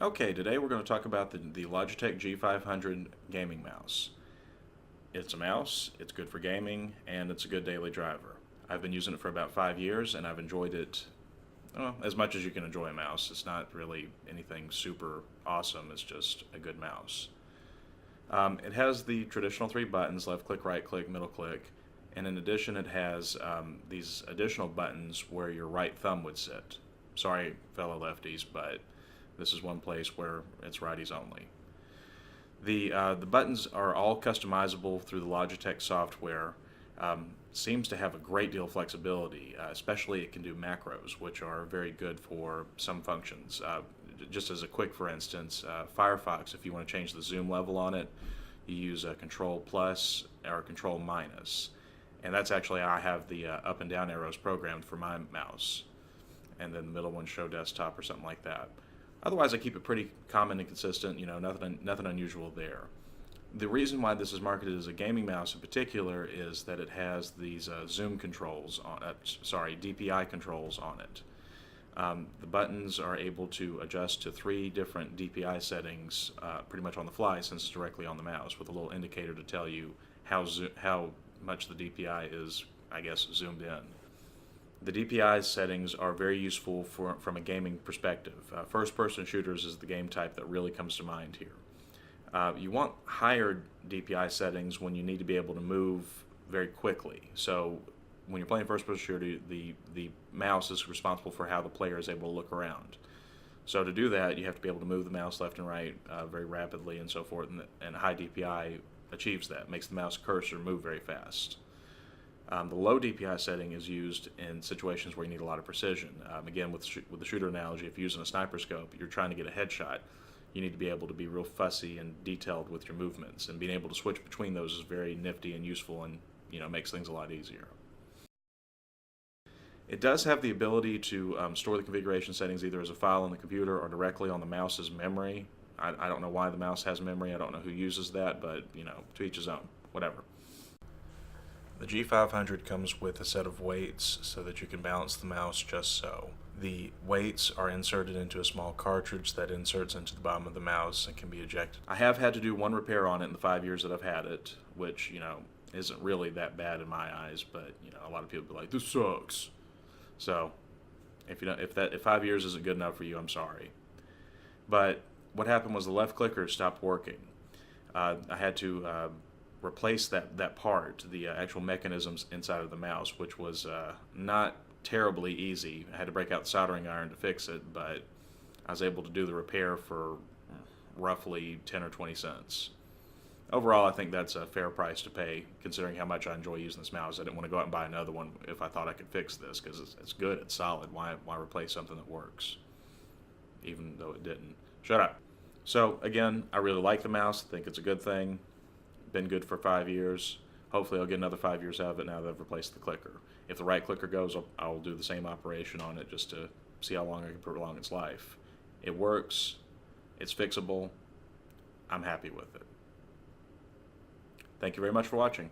Okay, today we're going to talk about the Logitech G500 gaming mouse. It's a mouse, it's good for gaming, and it's a good daily driver. I've been using it for about 5 years, and I've enjoyed it, well, as much as you can enjoy a mouse. It's not really anything super awesome, it's just a good mouse. It has the traditional 3 buttons, left click, right click, middle click, and in addition it has these additional buttons where your right thumb would sit. Sorry, fellow lefties, but this is one place where it's righties only. The buttons are all customizable through the Logitech software. Seems to have a great deal of flexibility, especially it can do macros, which are very good for some functions. Just as a quick for instance, Firefox, if you want to change the zoom level on it, you use a Control plus or Control minus. And that's actually, I have the up and down arrows programmed for my mouse. And then the middle one show desktop or something like that. Otherwise, I keep it pretty common and consistent, nothing unusual there. The reason why this is marketed as a gaming mouse in particular is that it has these zoom controls on DPI controls on it. The buttons are able to adjust to 3 different DPI settings pretty much on the fly, since it's directly on the mouse, with a little indicator to tell you how much the DPI is, I guess, zoomed in. The DPI settings are very useful from a gaming perspective. First-person shooters is the game type that really comes to mind here. You want higher DPI settings when you need to be able to move very quickly. So when you're playing first-person shooter, the mouse is responsible for how the player is able to look around. So to do that, you have to be able to move the mouse left and right very rapidly and so forth, and high DPI achieves that, makes the mouse cursor move very fast. The low DPI setting is used in situations where you need a lot of precision. Again, with the shooter analogy, if you're using a sniper scope, you're trying to get a headshot, you need to be able to be real fussy and detailed with your movements, and being able to switch between those is very nifty and useful, and makes things a lot easier. It does have the ability to store the configuration settings either as a file on the computer or directly on the mouse's memory. I don't know why the mouse has memory, I don't know who uses that, but to each his own, whatever. The G500 comes with a set of weights so that you can balance the mouse just so. The weights are inserted into a small cartridge that inserts into the bottom of the mouse and can be ejected. I have had to do one repair on it in the 5 years that I've had it, which, isn't really that bad in my eyes, but, a lot of people be like, this sucks. So, if 5 years isn't good enough for you, I'm sorry. But what happened was the left clicker stopped working. I had to replace that part, the actual mechanisms inside of the mouse, which was not terribly easy. I had to break out the soldering iron to fix it, but I was able to do the repair for roughly 10 or 20 cents. Overall, I think that's a fair price to pay, considering how much I enjoy using this mouse. I didn't want to go out and buy another one if I thought I could fix this, because it's good, it's solid. Why replace something that works, even though it didn't? Shut up. So again, I really like the mouse. I think it's a good thing. Been good for 5 years. Hopefully I'll get another 5 years out of it now that I've replaced the clicker. If the right clicker goes, I'll do the same operation on it just to see how long I can prolong its life. It works. It's fixable. I'm happy with it. Thank you very much for watching.